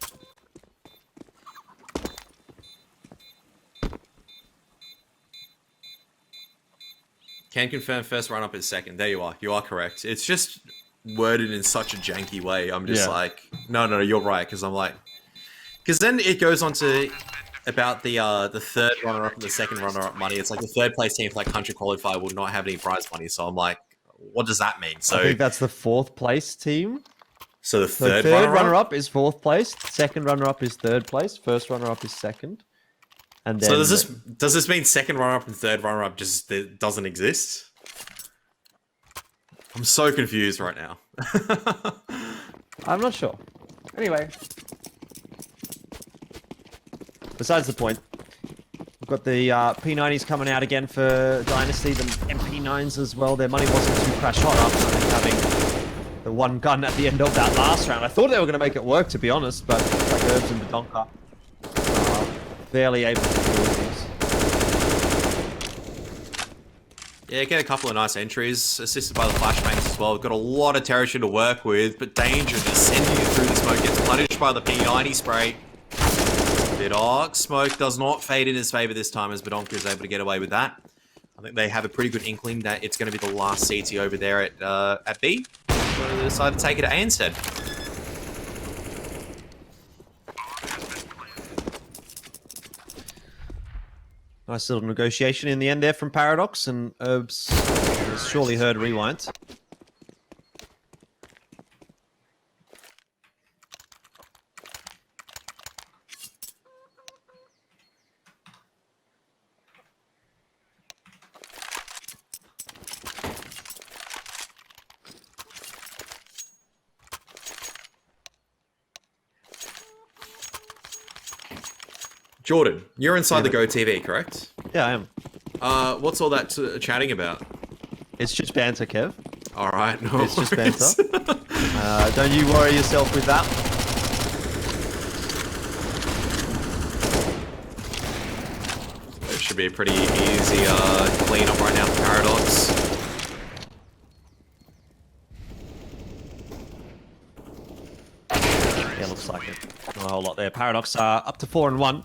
Can confirm first run-up is second. There you are. You are correct. It's just worded in such a janky way. I'm just like, no, you're right. Because I'm like... Because then it goes on to... about the third runner-up and the second runner-up money. It's like the third place team for like country qualifier will not have any prize money. So I'm like, what does that mean? So I think that's the fourth place team. So the third runner-up is fourth place. Second runner-up is third place. First runner-up is second. And then, so does this mean second runner-up and third runner-up just doesn't exist? I'm so confused right now. I'm not sure. Anyway. Besides the point, we've got the P90s coming out again for Dynasty, the MP9s as well. Their money wasn't too crash hot after having the one gun at the end of that last round. I thought they were going to make it work, to be honest, but like Herbs and Badonka barely able to do things. Yeah, get a couple of nice entries, assisted by the flashbangs as well. Got a lot of territory to work with, but danger just sending you through the smoke. Gets punished by the P90 spray. Spidock smoke does not fade in his favor this time, as Badonka is able to get away with that. I think they have a pretty good inkling that it's going to be the last CT over there at B. So they decide to take it to A instead. Nice little negotiation in the end there from Paradox, and Herbs has surely heard Rewind. Jordan, you're inside the Go TV, correct? Yeah, I am. What's all that chatting about? It's just banter, Kev. All right, no It's just worries. banter. Don't you worry yourself with that. be a pretty easy cleanup right now for Paradox. Yeah, looks like it. Not a whole lot there. Paradox are up to 4-1.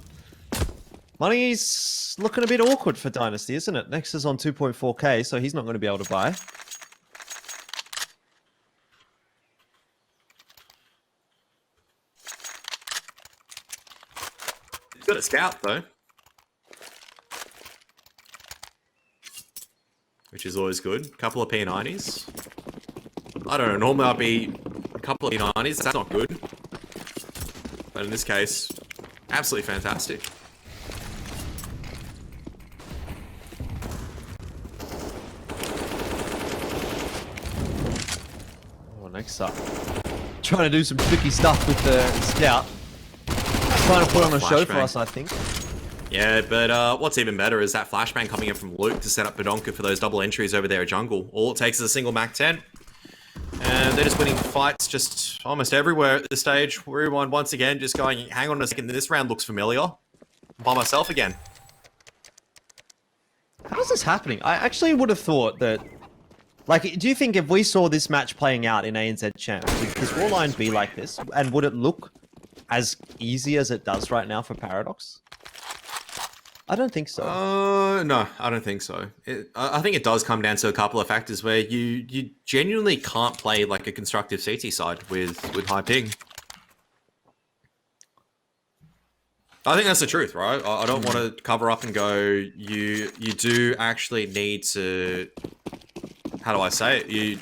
Money's looking a bit awkward for Dynasty, isn't it? Next is on 2.4k, so he's not going to be able to buy. He's got a scout though, which is always good. Couple of P90s. I don't know, normally I'd be a couple of P90s, that's not good. But in this case, absolutely fantastic. Oh, next up. Trying to do some tricky stuff with the scout. Trying to put on a show for us, I think. Yeah, but what's even better is that flashbang coming in from Luke to set up Bedonka for those double entries over there at jungle. All it takes is a single Mac 10. And they're just winning fights just almost everywhere at this stage. Everyone, once again, just going, hang on a second, this round looks familiar. I'm by myself again. How is this happening? I actually would have thought that... Like, do you think if we saw this match playing out in ANZ Champ, would this war line be like this? And would it look as easy as it does right now for Paradox? I don't think so. No, I don't think so. I think it does come down to a couple of factors where you genuinely can't play like a constructive CT side with high ping. I think that's the truth, right? I don't want to cover up and go, you do actually need to, how do I say it? You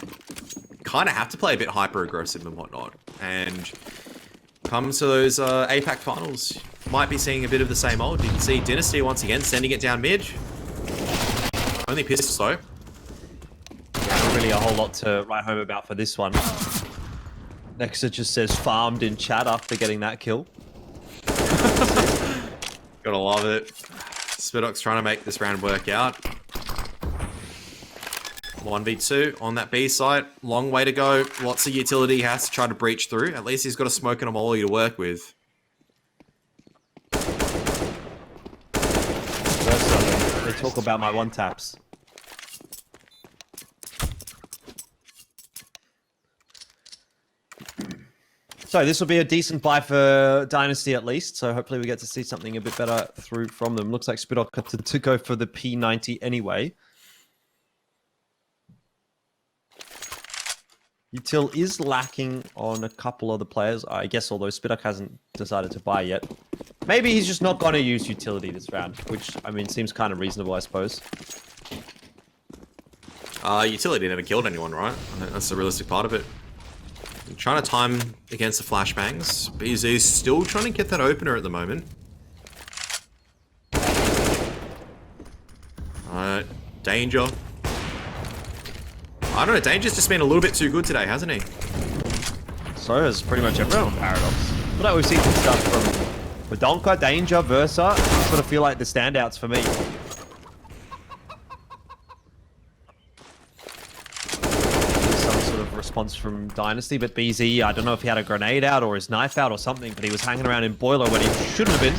kind of have to play a bit hyper aggressive and whatnot. And comes to those APAC finals, might be seeing a bit of the same old. You can see Dynasty once again sending it down mid. Only pistols though. Yeah, not really a whole lot to write home about for this one. Nexa just says farmed in chat after getting that kill. Gotta love it. Spidox trying to make this round work out. 1v2 on that B site. Long way to go. Lots of utility he has to try to breach through. At least he's got a smoke and a molly to work with. They talk about my one taps. So this will be a decent buy for Dynasty at least. So hopefully we get to see something a bit better through from them. Looks like Spidok got to go for the P90 anyway. Util is lacking on a couple of the players, I guess, although Spidok hasn't decided to buy yet. Maybe he's just not going to use utility this round, which, I mean, seems kind of reasonable, I suppose. Utility never killed anyone, right? That's the realistic part of it. I'm trying to time against the flashbangs. BZ is still trying to get that opener at the moment. Danger. I don't know, Danger's just been a little bit too good today, hasn't he? So has pretty much everyone on Paradox. I feel like we've seen some stuff from Bedonka, Danger, Versa. I sort of feel like the standouts for me. Some sort of response from Dynasty, but BZ, I don't know if he had a grenade out or his knife out or something, but he was hanging around in Boiler when he shouldn't have been.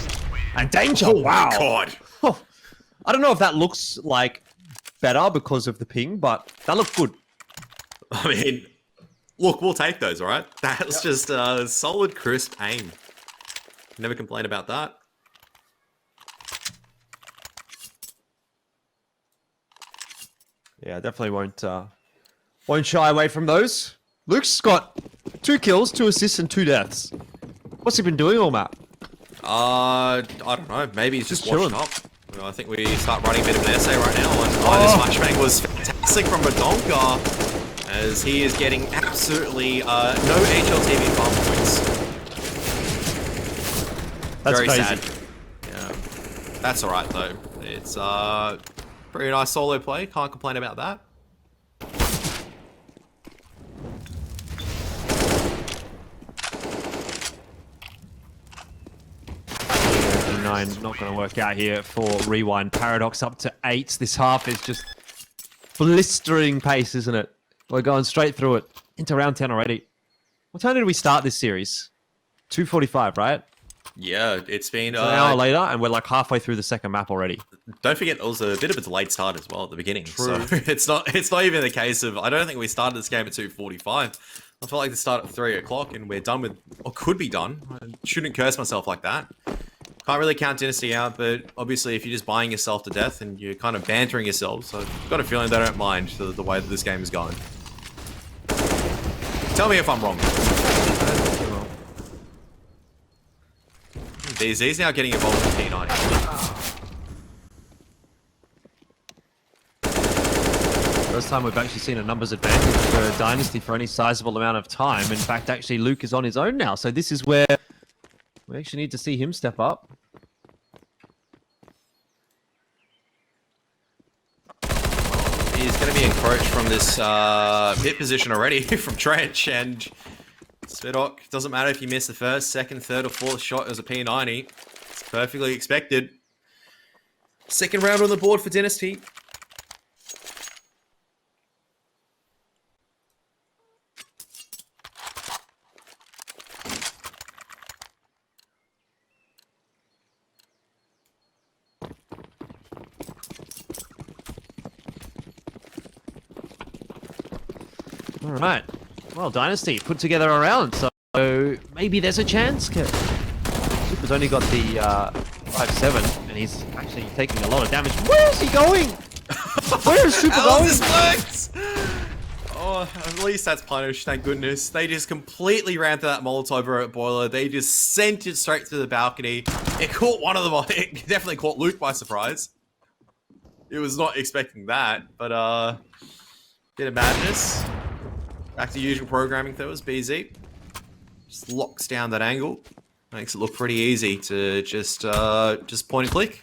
And Danger, wow! God! I don't know if that looks like better because of the ping, but that looked good. I mean, look, we'll take those, all right? That's just a solid, crisp aim. Never complain about that. Yeah, definitely won't shy away from those. Luke's got 2 kills, 2 assists, and 2 deaths. What's he been doing all map? I don't know. Maybe he's just chilling. washed up. Well, I think we start running a bit of an essay right now. And this flashbang was fantastic from Bedonka, as he is getting absolutely no HLTV farm points. That's very crazy. sad. Yeah, that's all right though. It's pretty nice solo play. Can't complain about that. Not going to work out here for Rewind. Paradox up to 8. This half is just blistering pace, isn't it? We're going straight through it into round 10 already. What time did we start this series? 2:45, right? Yeah, it's been It's an hour later, and we're like halfway through the second map already. Don't forget, it was a bit of a delayed start as well at the beginning. True. So it's not even the case of. I don't think we started this game at 2:45. I felt like to start at 3 o'clock, and we're done with, or could be done. I shouldn't curse myself like that. Can't really count Dynasty out, but obviously if you're just buying yourself to death and you're kind of bantering yourselves, so I've got a feeling they don't mind the way that this game is going. Tell me if I'm wrong. DZ's now getting involved in P90. First time we've actually seen a numbers advantage for Dynasty for any sizable amount of time. In fact, actually, Luke is on his own now, so this is where we actually need to see him step up. He's going to be encroached from this pit position already from Trench, and Spidock, doesn't matter if you miss the first, second, third, or fourth shot as a P90. It's perfectly expected. Second round on the board for Dynasty. All right. Well, Dynasty put together a round, so maybe there's a chance. Super's only got the 5-7, and he's actually taking a lot of damage. Where is he going? Where is Super going? This works! Oh, at least that's punished, thank goodness. They just completely ran through that Molotov boiler. They just sent it straight to the balcony. It caught one of them. It definitely caught Luke by surprise. It was not expecting that, but bit of madness. Back to usual programming though, as BZ. Just locks down that angle. Makes it look pretty easy to just point and click.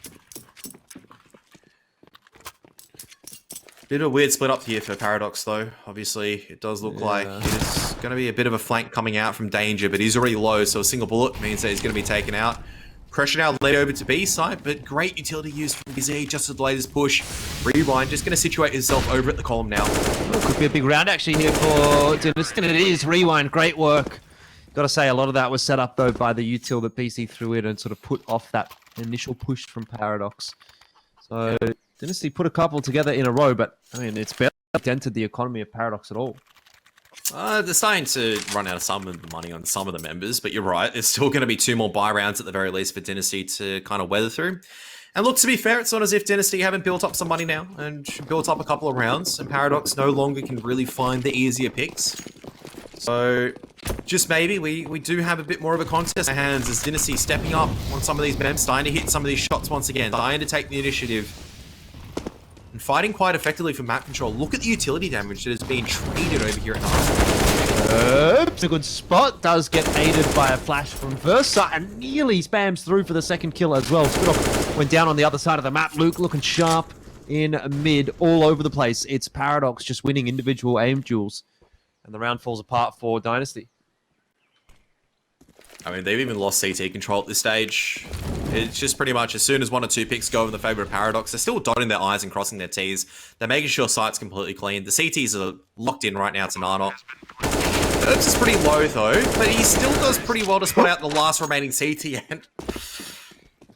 Bit of a weird split up here for Paradox though. Obviously, it does look like it's going to be a bit of a flank coming out from Danger, but he's already low, so a single bullet means that he's going to be taken out. Pressure now laid over to B side, but great utility use from BZ just to delay this push. Rewind, just going to situate himself over at the column now. Oh, could be a big round actually here for Dynasty, and it is. Rewind, great work. Got to say, a lot of that was set up though by the util that PC threw in and sort of put off that initial push from Paradox. So Dynasty put a couple together in a row, but I mean, it's barely dented the economy of Paradox at all. They're starting to run out of some of the money on some of the members, but you're right. There's still going to be 2 more buy rounds at the very least for Dynasty to kind of weather through. And look, to be fair, it's not as if Dynasty haven't built up some money now and built up a couple of rounds, and Paradox no longer can really find the easier picks. So, just maybe we do have a bit more of a contest in our hands as Dynasty stepping up on some of these members, starting to hit some of these shots once again, starting to take the initiative. And fighting quite effectively for map control. Look at the utility damage that has been traded over here at Arsenal. It's a good spot. Does get aided by a flash from Versa and nearly spams through for the second kill as well. Spidock went down on the other side of the map. Luke looking sharp in mid, all over the place. It's Paradox just winning individual aim duels. And the round falls apart for Dynasty. I mean, they've even lost CT control at this stage. It's just pretty much as soon as 1 or 2 picks go in the favor of Paradox, they're still dotting their I's and crossing their T's. They're making sure site's completely clean. The CTs are locked in right now to Nano. Herbs is pretty low though, but he still does pretty well to spot out the last remaining CT, and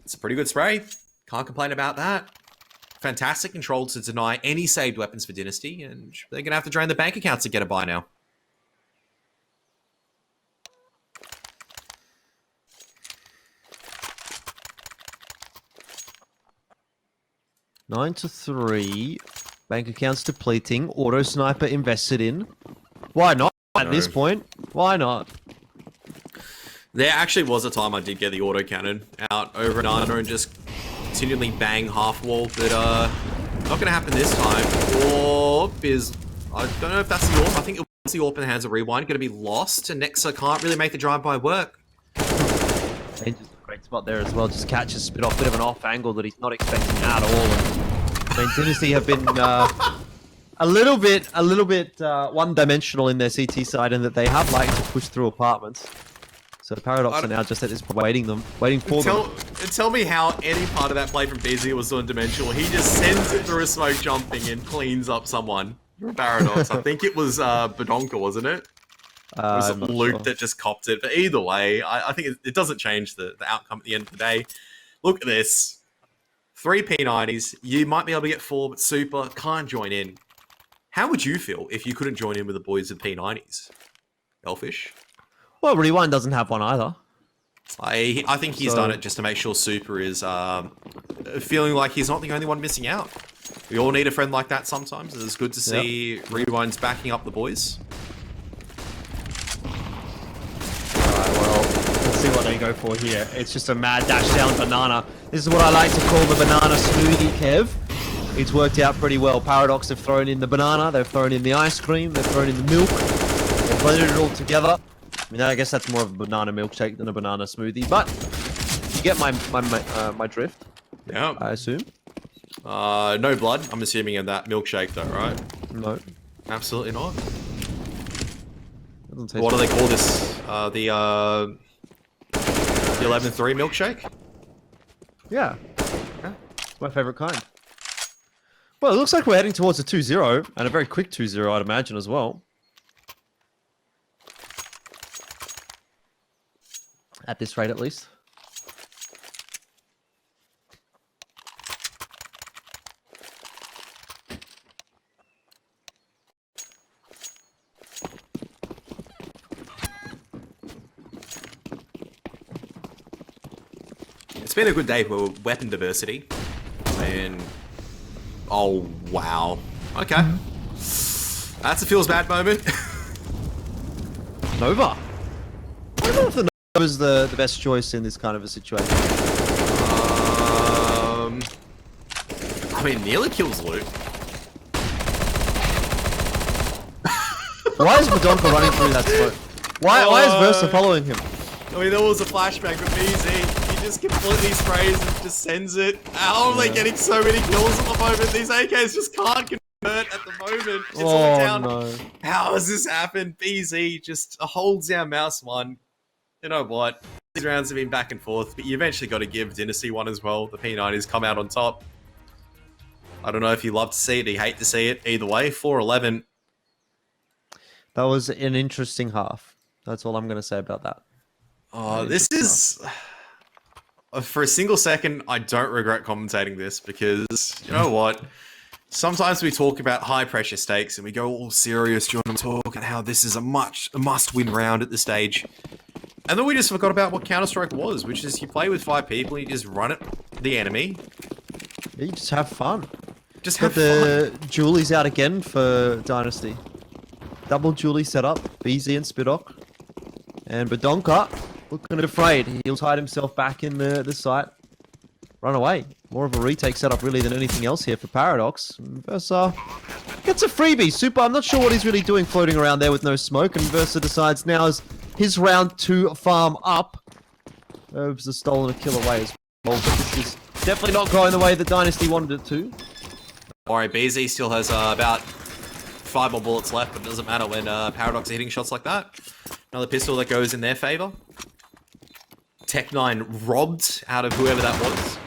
it's a pretty good spray. Can't complain about that. Fantastic control to deny any saved weapons for Dynasty, and they're going to have to drain the bank accounts to get a buy now. Nine to 3. Bank accounts depleting. Auto sniper invested in. Why not at this point? Why not? There actually was a time I did get the auto cannon out over an Arno and just continually bang half wall, but not going to happen this time. Orb is, I don't know if that's the AWP. I think it was the AWP in the hands of Rewind. Going to be lost, and Nexa can't really make the drive-by work. Danger's a great spot there as well. Just catches Spit off, bit of an off angle that he's not expecting at all. And, I mean, Dynasty have been a little bit one-dimensional in their CT side, and that they have liked to push through apartments. So Paradox are now just at this point waiting for them. Tell me how any part of that play from BZ was one-dimensional. He just sends it through a smoke jumping and cleans up someone. Paradox. I think it was Badonka, wasn't it? Or was it I'm not Luke sure. that just copped it? But either way, I think it doesn't change the outcome at the end of the day. Look at this. 3 P90s. You might be able to get 4, but Super can't join in. How would you feel if you couldn't join in with the boys of P90s? Elfish? Well, Rewind doesn't have one either. I think he's done it just to make sure Super is feeling like he's not the only one missing out. We all need a friend like that sometimes. It's good to see Rewind's backing up the boys. Alright, well, let's see what they go for here. It's just a mad dash down banana. This is what I like to call the banana smoothie, Kev. It's worked out pretty well. Paradox have thrown in the banana, they've thrown in the ice cream, they've thrown in the milk, they've blended it all together. I mean, I guess that's more of a banana milkshake than a banana smoothie, but you get my drift. Yeah. I assume. No blood, I'm assuming, in that milkshake though, right? No. Absolutely not. Doesn't taste What do they call this? The 11-3 milkshake? Yeah. It's my favorite kind. Well, it looks like we're heading towards a 2-0, and a very quick 2-0, I'd imagine, as well. At this rate, at least. It's been a good day for weapon diversity. And... oh, wow. Okay. That's a feels bad moment. Nova. I don't know if the Nova is the best choice in this kind of a situation. I mean, nearly kills Luke. Why is Madonka running through that smoke? Why is Versa following him? I mean, there was a flashback with BZ. He just completely sprays and just sends it. How are they getting so many kills at the moment? These AKs just can't convert at the moment. It's all down. No. How has this happened? BZ just holds down mouse one. You know what? These rounds have been back and forth, but you eventually got to give Dynasty one as well. The P90s come out on top. I don't know if you love to see it or you hate to see it. Either way, 4-11. That was an interesting half. That's all I'm going to say about that. This is... for a single second, I don't regret commentating this because, you know what? Sometimes we talk about high-pressure stakes and we go all serious during the talk and how this is a must-win round at this stage. And then we just forgot about what Counter-Strike was, which is you play with 5 people, you just run at the enemy. Yeah, you just have fun. Just Got have the fun. Julie's out again for Dynasty. Double Julie setup, BZ and Spidok. And Badonka looking afraid. He'll hide himself back in the site. Run away. More of a retake setup really than anything else here for Paradox. Versa gets a freebie. Super, I'm not sure what he's really doing floating around there with no smoke. And Versa decides now is his round to farm up. Herbs has stolen a kill away as well. But this is definitely not going the way that Dynasty wanted it to. Alright, BZ still has about 5 more bullets left, but it doesn't matter when Paradox are hitting shots like that. Another pistol that goes in their favor. Tech9 robbed out of whoever that was.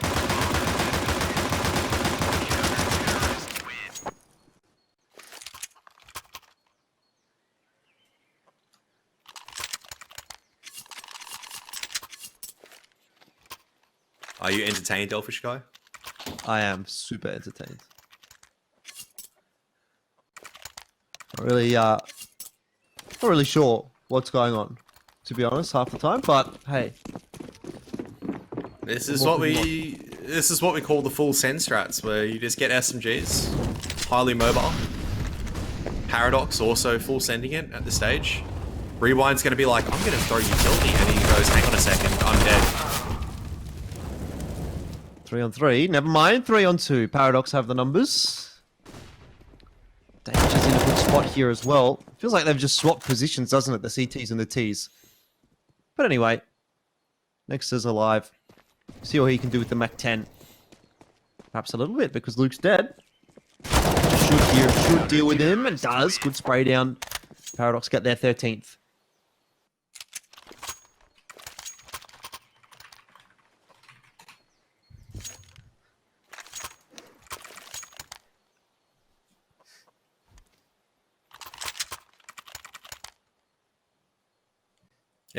Are you entertained, Elfish Guy? I am super entertained. Not really sure what's going on, to be honest, half the time. But hey, This is what we call the full send strats, where you just get SMGs, highly mobile. Paradox also full sending it at this stage. Rewind's going to be like, I'm going to throw utility, and he goes, hang on a second, I'm dead. 3-on-3. Never mind, 3-on-2. Paradox have the numbers. Danger's in a good spot here as well. Feels like they've just swapped positions, doesn't it? The CTs and the Ts. But anyway, Next is alive. See what he can do with the Mach 10. Perhaps a little bit, because Luke's dead. Should deal with him, and does. Good spray down. Paradox get their 13th.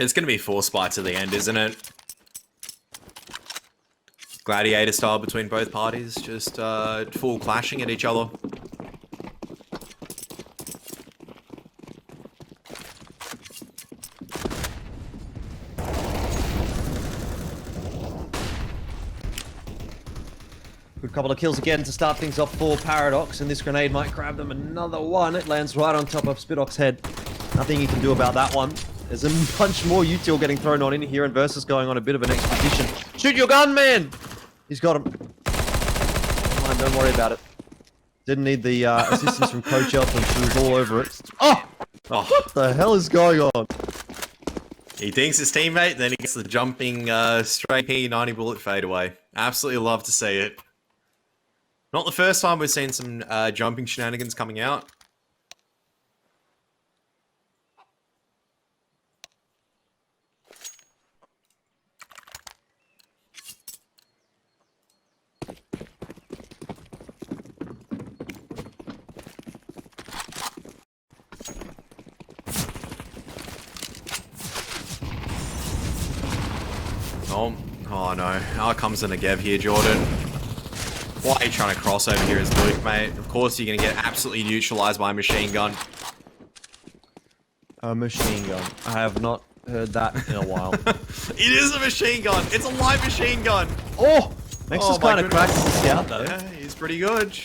It's going to be force fight to the end, isn't it? Gladiator style between both parties, just full clashing at each other. Good couple of kills again to start things off for Paradox, and this grenade might grab them another one. It lands right on top of Spidok's head. Nothing you can do about that one. There's a bunch more util getting thrown on in here, and Versus going on a bit of an expedition. Shoot your gun, man! He's got him. Come on, don't worry about it. Didn't need the assistance from Coach Elton. She was all over it. Oh! What the hell is going on? He thinks his teammate, then he gets the jumping straight P90 bullet fade away. Absolutely love to see it. Not the first time we've seen some jumping shenanigans coming out. Oh no. Now comes the Negev here, Jordan. Why are you trying to cross over here as Luke, mate? Of course you're going to get absolutely neutralized by a machine gun. A machine gun. I have not heard that in a while. It is a machine gun! It's a live machine gun! Oh! Nexus kind of cracks the scout, though. Yeah, he's pretty good.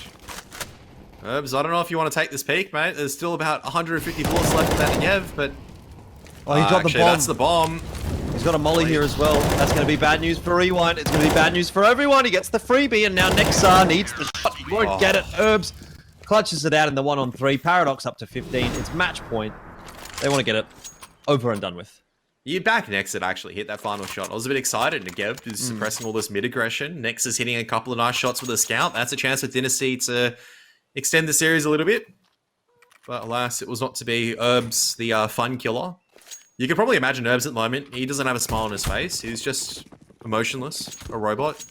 Herbs, I don't know if you want to take this peek, mate. There's still about 150 bullets left of that Negev, but... Oh, he dropped actually, the bomb. That's the bomb. He's got a molly here as well. That's going to be bad news for Rewind. It's going to be bad news for everyone. He gets the freebie, and now Nexar needs the shot. He won't get it. Herbs clutches it out in the 1-on-3. Paradox up to 15. It's match point. They want to get it over and done with. You back Nex had actually hit that final shot. I was a bit excited. Negev is suppressing all this mid-aggression. Nex is hitting a couple of nice shots with a scout. That's a chance for Dynasty to extend the series a little bit. But alas, it was not to be. Herbs, the fun killer. You can probably imagine Herbs at the moment. He doesn't have a smile on his face. He's just emotionless, a robot.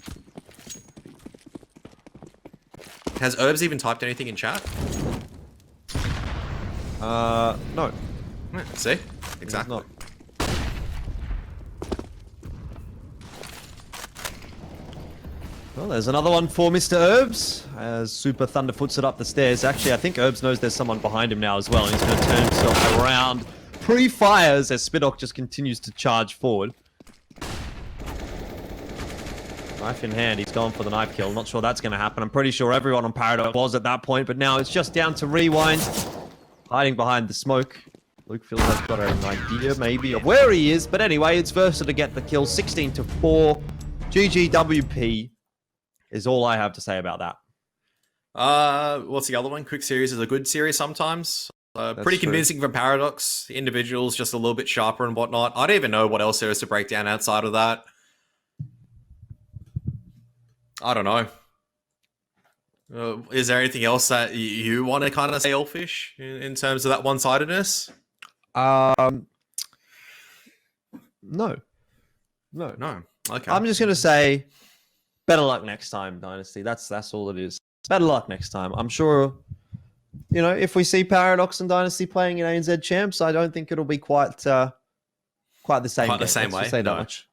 Has Herbs even typed anything in chat? No. Yeah, see? Exactly. Not. Well, there's another one for Mr. Herbs, as Super Thunderfoots it up the stairs. Actually, I think Herbs knows there's someone behind him now as well, and he's going to turn himself around. Pre-fires as Spidok just continues to charge forward. Knife in hand, he's going for the knife kill. Not sure that's going to happen. I'm pretty sure everyone on Paradox was at that point, but now it's just down to Rewind. Hiding behind the smoke. Luke feels like he's got an idea, maybe, of where he is. But anyway, it's Versa to get the kill. 16-4. GGWP is all I have to say about that. What's the other one? Quick series is a good series sometimes. Pretty convincing from Paradox. The individuals just a little bit sharper and whatnot. I don't even know what else there is to break down outside of that. I don't know. Is there anything else that you want to kind of say, Elfish, in terms of that one-sidedness? No. Okay. I'm just going to say, better luck next time, Dynasty. That's all it is. Better luck next time. I'm sure, you know, if we see Paradox and Dynasty playing in ANZ Champs, I don't think it'll be quite the same. Quite the same way. Say that much.